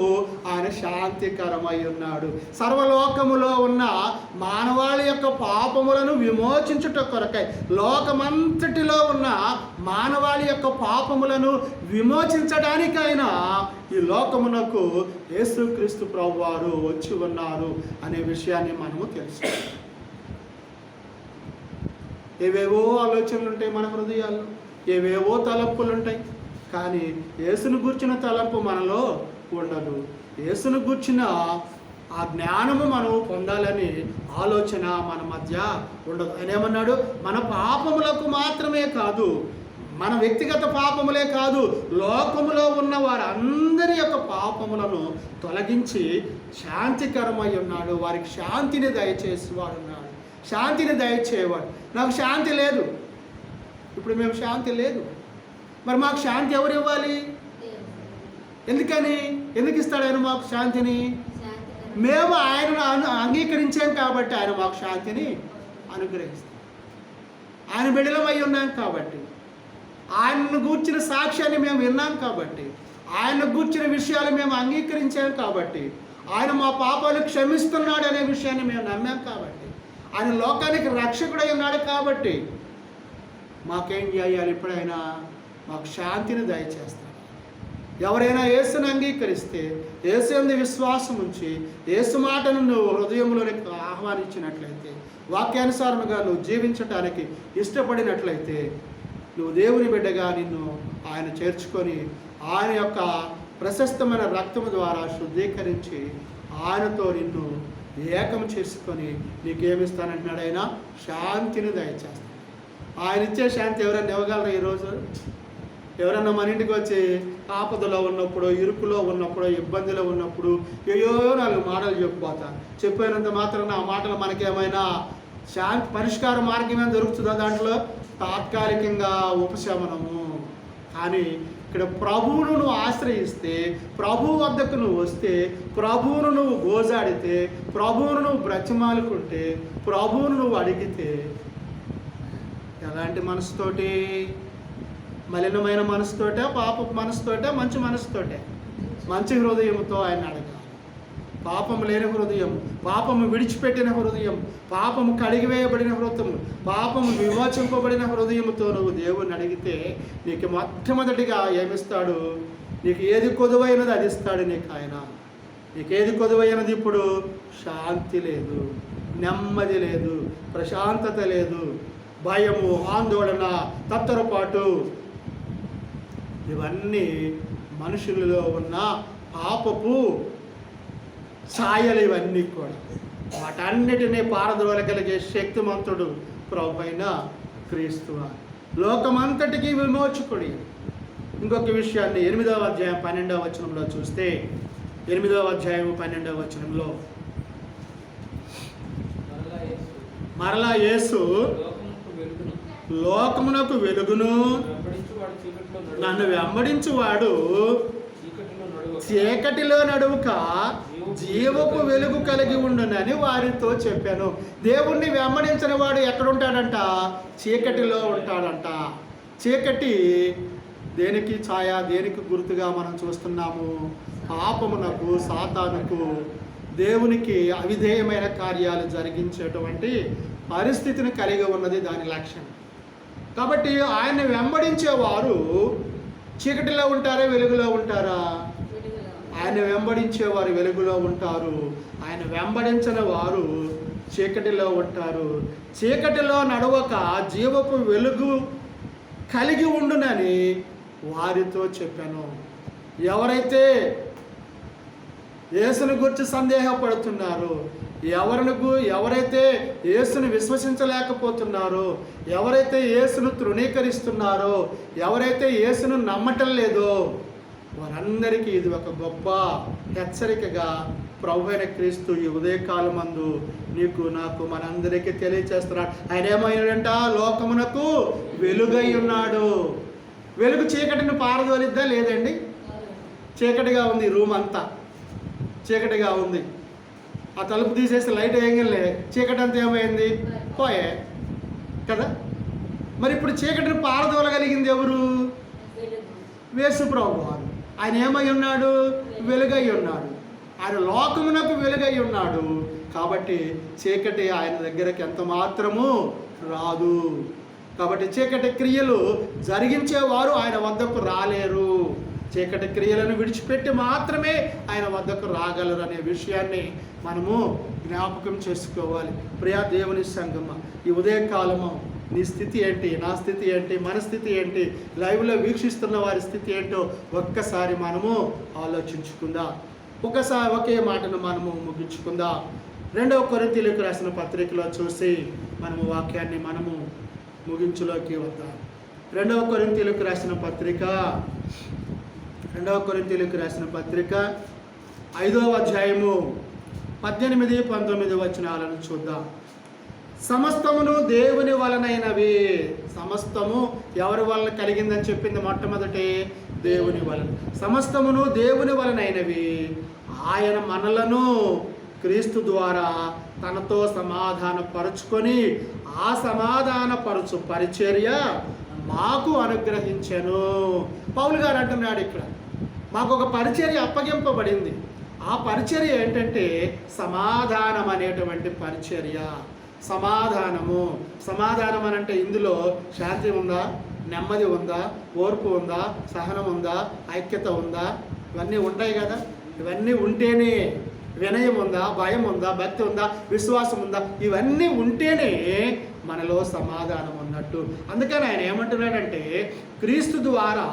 ఆయన శాంతికరమై ఉన్నాడు. సర్వలోకములో ఉన్న మానవాళి యొక్క పాపములను విమోచించుట కొరకై, లోకమంతటిలో ఉన్న మానవాళి యొక్క పాపములను విమోచించడానికైనా ఈ లోకమునకు యేసుక్రీస్తు ప్రభువారు వచ్చి ఉన్నారు అనే విషయాన్ని మనము తెలుసుకోవాలి. ఏవేవో ఆలోచనలు ఉంటాయి మన హృదయాల్లో, ఏవేవో తలంపులు ఉంటాయి. కానీ యేసును గూర్చిన తలంపు మనలో ఉండదు. యేసును గూర్చిన ఆ జ్ఞానము మనం పొందాలని ఆలోచన మన మధ్య ఉండదు. ఆయన ఏమన్నాడు? మన పాపములకు మాత్రమే కాదు, మన వ్యక్తిగత పాపములే కాదు, లోకములో ఉన్న వారందరి యొక్క పాపములను తొలగించి శాంతికరమై ఉన్నాడు. వారికి శాంతిని దయచేసేవాడు ఉన్నాడు. శాంతిని దయచేవాడు. నాకు శాంతి లేదు, ఇప్పుడు మేము శాంతి లేదు. మరి మాకు శాంతి ఎవరు ఇవ్వాలి? ఎందుకు ఇస్తాడు ఆయన మాకు శాంతిని? మేము ఆయనను అంగీకరించాం కాబట్టి ఆయన మాకు శాంతిని అనుగ్రహిస్తాం. ఆయన బిడ్డలమై ఉన్నాం కాబట్టి, ఆయనను గూర్చిన సాక్ష్యాన్ని మేము విన్నాం కాబట్టి, ఆయనను గూర్చిన విషయాలు మేము అంగీకరించాం కాబట్టి, ఆయన మా పాపాలు క్షమిస్తున్నాడు అనే విషయాన్ని మేము నమ్మాం కాబట్టి, ఆయన లోకానికి రక్షకుడై ఉన్నాడు కాబట్టి మాకేం చేయాలి? ఎప్పుడైనా మాకు శాంతిని దయచేస్తాడు. ఎవరైనా యేసుని అంగీకరిస్తే, యేసు యందు విశ్వాసం ఉంచి, యేసు మాటను నువ్వు హృదయంలోనికి ఆహ్వానించినట్లయితే, వాక్యానుసారముగా నువ్వు జీవించటానికి ఇష్టపడినట్లయితే, నువ్వు దేవుని బిడ్డగా నిన్ను ఆయన చేర్చుకొని ఆయన యొక్క ప్రశస్తమైన రక్తము ద్వారా శుద్ధీకరించి ఆయనతో నిన్ను ఏకం చేసుకొని నీకేమిస్తానంటున్నాడు? ఆయన శాంతిని దయచేస్తాడు. ఆయన ఇచ్చే శాంతి ఎవరైనా ఇవ్వగలరా ఈరోజు? ఎవరన్నా మన ఇంటికి వచ్చి ఆపదలో ఉన్నప్పుడు, ఇరుకులో ఉన్నప్పుడు, ఇబ్బందిలో ఉన్నప్పుడు ఏయో 4 మాటలు చెప్పినంత మాత్రాన ఆ మాటలు మనకేమైనా శాంతి పరిష్కార మార్గమే దొరుకుతుందా? దాంట్లో తాత్కాలికంగా ఉపశమనము. కానీ ఇక్కడ ప్రభువును నువ్వు ఆశ్రయిస్తే, ప్రభువు వద్దకు నువ్వు వస్తే, ప్రభువును నువ్వు గోజాడితే, ప్రభువును నువ్వు బ్రతిమాలుకుంటే, ప్రభువును నువ్వు అడిగితే, ఎలాంటి మనసుతోటి? మలినమైన మనసుతోటే, పాపపు మనసుతోటే, మంచి మనసుతోటే? మంచి హృదయంతో ఆయన అడగాలి. పాపము లేని హృదయం, పాపము విడిచిపెట్టిన హృదయం, పాపము కడిగివేయబడిన హృదయం, పాపము విమోచింపబడిన హృదయంతో నువ్వు దేవుణ్ణి అడిగితే నీకు మొట్టమొదటిగా ఏమిస్తాడు? నీకు ఏది కొదువైనది అది ఇస్తాడు నీకు ఆయన. నీకేది కొదువైనది? ఇప్పుడు శాంతి లేదు, నెమ్మది లేదు, ప్రశాంతత లేదు, భయము, ఆందోళన, తత్తరపాటు, ఇవన్నీ మనుషులలో ఉన్న పాపపు ఛాయలు. ఇవన్నీ కూడా వాటన్నిటినీ పారద్రోలగలిగే శక్తిమంతుడు ప్రభువైన క్రీస్తు, లోకమంతటికి విమోచకుడి. ఇంకొక విషయాన్ని 8వ అధ్యాయం 12వ వచనంలో చూస్తే, 8వ అధ్యాయం 12వ వచనంలో మరలా యేసు లోకమునకు వెలుగును, నన్ను వెంబడించువాడు చీకటిలో నడువుక జీవపు వెలుగు కలిగి ఉండునని వారితో చెప్పాను. దేవుణ్ణి వెంబడించిన వాడు ఎక్కడుంటాడంట? చీకటిలో ఉంటాడంట. చీకటి దేనికి ఛాయ, దేనికి గుర్తుగా మనం చూస్తున్నాము? పాపమునకు, సాతానుకు, దేవునికి అవిధేయమైన కార్యాలు జరిగించేటువంటి పరిస్థితిని కలిగి ఉన్నది దాని లక్షణం. కాబట్టి ఆయన్ని వెంబడించేవారు చీకటిలో ఉంటారా, వెలుగులో ఉంటారా? ఆయన వెంబడించేవారు వెలుగులో ఉంటారు, ఆయన వెంబడించిన వారు చీకటిలో ఉంటారు. చీకటిలో నడవక జీవపు వెలుగు కలిగి ఉండునని వారితో చెప్పాను. ఎవరైతే యేసుని గురించి సందేహపడుతున్నారు, ఎవరైతే యేసుని విశ్వసించలేకపోతున్నారో, ఎవరైతే యేసును తృణీకరిస్తున్నారో, ఎవరైతే యేసును నమ్మటం లేదో వారందరికీ ఇది ఒక గొప్ప హెచ్చరికగా ప్రభు అయిన క్రీస్తు ఈ ఉదయకాలమందు నీకు నాకు మనందరికీ తెలియచేస్తున్నాడు. ఆయన ఏమైనాడంట? లోకమునకు వెలుగై ఉన్నాడు. వెలుగు చీకటిని పారదోలిద్దా? లేదండి. చీకటిగా ఉంది, రూమ్ అంతా చీకటిగా ఉంది. ఆ తలుపు తీసేసి లైట్ వేయగలే, చీకటి అంతా ఏమైంది? పోయే కదా. మరి ఇప్పుడు చీకటిని పారదోలగలిగింది ఎవరు? యేసు ప్రభువు వారు. ఆయన ఏమై ఉన్నాడు? వెలుగై ఉన్నాడు. ఆయన లోకమునకు వెలుగై ఉన్నాడు. కాబట్టి చీకటి ఆయన దగ్గరికి ఎంత మాత్రము రాదు. కాబట్టి చీకటి క్రియలు జరిగించేవారు ఆయన వద్దకు రాలేరు. చీకటి క్రియలను విడిచిపెట్టి మాత్రమే ఆయన వద్దకు రాగలరు అనే విషయాన్ని మనము జ్ఞాపకం చేసుకోవాలి. ప్రియా దేవుని సంగమ, ఈ ఉదయకాలము నీ స్థితి ఏంటి, నా స్థితి ఏంటి, మన స్థితి ఏంటి, లైవ్లో వీక్షిస్తున్న వారి స్థితి ఏంటో ఒక్కసారి మనము ఆలోచించుకుందాం. ఒకే మాటను మనము ముగించుకుందాం. 2 కొరింథీయులకు రాసిన పత్రికలో చూసి మనము వాక్యాన్ని మనము ముగించులోకి వద్దాం. 2 కొరింథీయులకు రాసిన పత్రిక 5వ అధ్యాయము 18-19 వచనాలను చూద్దాం. సమస్తమును దేవుని వలనైనవి. సమస్తము ఎవరి వలన కలిగిందని చెప్పింది? మొట్టమొదటి దేవుని వలన. సమస్తమును దేవుని వలనైనవి. ఆయన మనలను క్రీస్తు ద్వారా తనతో సమాధానపరుచుకొని ఆ సమాధానపరచు పరిచర్య మాకు అనుగ్రహించెను. పౌలు గారు అంటున్నాడు, ఇక్కడ మాకు ఒక పరిచర్య అప్పగింపబడింది. ఆ పరిచర్య ఏంటంటే సమాధానం అనేటువంటి పరిచర్య. సమాధానం అని అంటే ఇందులో శాంతి ఉందా, నెమ్మది ఉందా, ఓర్పు ఉందా, సహనం ఉందా, ఐక్యత ఉందా? ఇవన్నీ ఉంటాయి కదా. ఇవన్నీ ఉంటేనే, వినయం ఉందా, భయం ఉందా, భక్తి ఉందా, విశ్వాసం ఉందా, ఇవన్నీ ఉంటేనే మనలో సమాధానం ఉన్నట్టు. అందుకని ఆయన ఏమంటున్నాడంటే క్రీస్తు ద్వారా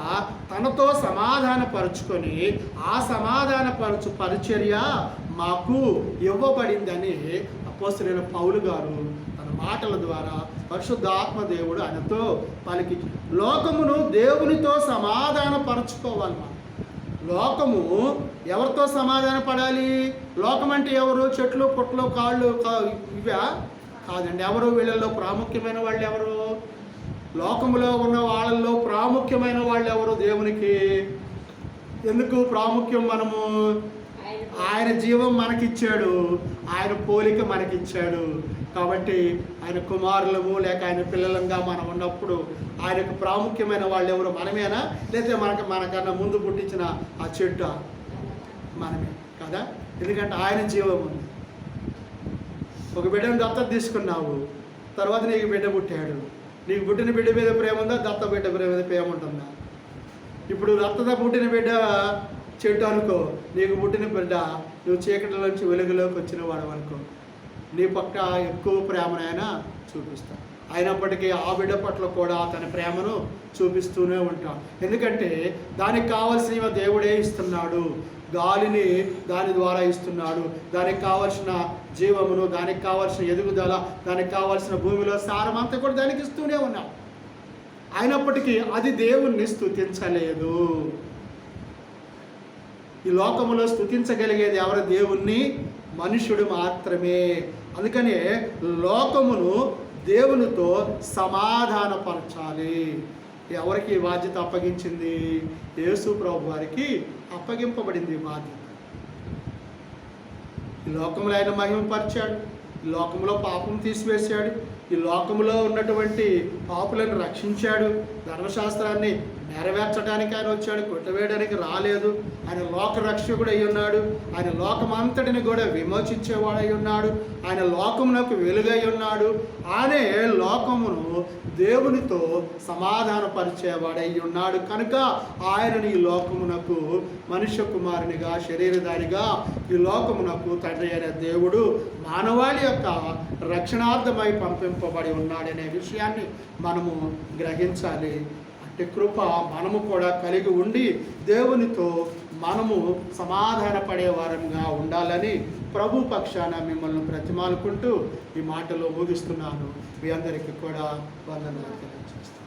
తనతో సమాధానపరుచుకొని ఆ సమాధానపరచు పరిచర్య మాకు ఇవ్వబడిందని అపోస్తలుడైన పౌలు గారు తన మాటల ద్వారా పరిశుద్ధాత్మ దేవుడు ఆయనతో పలికి లోకమును దేవునితో సమాధానపరచుకోవాలి. లోకము ఎవరితో సమాధాన పడాలి? లోకం అంటే ఎవరు? చెట్లు, పుట్లు, కాళ్ళు ఇవా కాదండి. ఎవరు వీళ్ళల్లో ప్రాముఖ్యమైన వాళ్ళు ఎవరు? లోకములో ఉన్న వాళ్ళల్లో ప్రాముఖ్యమైన వాళ్ళు ఎవరు? దేవునికి ఎందుకు ప్రాముఖ్యం? మనము ఆయన జీవం మనకిచ్చాడు, ఆయన పోలిక మనకిచ్చాడు. కాబట్టి ఆయన కుమారులము లేక ఆయన పిల్లలంగా మనం ఉన్నప్పుడు ఆయనకు ప్రాముఖ్యమైన వాళ్ళు ఎవరు? మనమేనా? లేకపోతే మనకన్నా ముందు పుట్టించిన ఆ చెట్టు మనమే కదా. ఎందుకంటే ఆయన జీవం ఉంది. ఒక బిడ్డను దత్తత తీసుకున్నావు, తర్వాత నీకు బిడ్డ పుట్టాడు. నీకు పుట్టిన బిడ్డ మీద ప్రేమ ఉందా? దత్త బిడ్డ మీద ప్రేమ ఉంటుందా? ఇప్పుడు దత్తత పుట్టిన బిడ్డ చెట్టు అనుకో, నీకు పుట్టిన బిడ్డ నువ్వు చీకటిలోంచి వెలుగులోకి వచ్చిన వాడు అనుకో, నీ పక్క ఎక్కువ ప్రేమనైనా చూపిస్తా. అయినప్పటికీ ఆ బిడ్డ పట్ల కూడా తన ప్రేమను చూపిస్తూనే ఉంటాం. ఎందుకంటే దానికి కావాల్సిన దేవుడే ఇస్తున్నాడు. గాలిని దాని ద్వారా ఇస్తున్నాడు, దానికి కావాల్సిన జీవమును, దానికి కావాల్సిన ఎదుగుదల, దానికి కావాల్సిన భూమిలో సారం అంతా కూడా దానికి ఇస్తూనే ఉన్నాం. అయినప్పటికీ అది దేవుణ్ణి స్తుతించలేదు. ఈ లోకములో స్తుతించగలిగేది ఎవరు? దేవుణ్ణి, మనుష్యుడు మాత్రమే. అందుకనే లోకమును దేవునితో సమాధానపరచాలి. ఎవరికి బాధ్యత అప్పగించింది? యేసు ప్రభు వారికి అప్పగింపబడింది బాధ్యత. ఈ లోకంలో ఆయన మహిమపరిచాడు, ఈ లోకంలో పాపం తీసివేశాడు, ఈ లోకంలో ఉన్నటువంటి పాపులను రక్షించాడు. ధర్మశాస్త్రాన్ని నెరవేర్చడానికి ఆయన వచ్చాడు, కొట్టవేయడానికి రాలేదు. ఆయన లోక రక్షకుడు అయి ఉన్నాడు. ఆయన లోకమంతటిని కూడా విమోచించేవాడై ఉన్నాడు. ఆయన లోకమునకు వెలుగై ఉన్నాడు. ఆయనే లోకమును దేవునితో సమాధానపరిచేవాడై ఉన్నాడు. కనుక ఆయనని ఈ లోకమునకు మనుష్య కుమారునిగా, శరీరధారిగా ఈ లోకమునకు తండ్రి అయిన దేవుడు మానవాళి యొక్క రక్షణార్థమై పంపింపబడి ఉన్నాడనే విషయాన్ని మనము గ్రహించాలి. అట్టి కృప మనము కూడా కలిగి ఉండి దేవునితో మనము సమాధానపడే వారంగా ఉండాలని ప్రభు పక్షాన మిమ్మల్ని ప్రతిమాలుకుంటూ ఈ మాటలో ముగిస్తున్నాను. మీ అందరికీ కూడా వందనాలు తెలియజేస్తాను.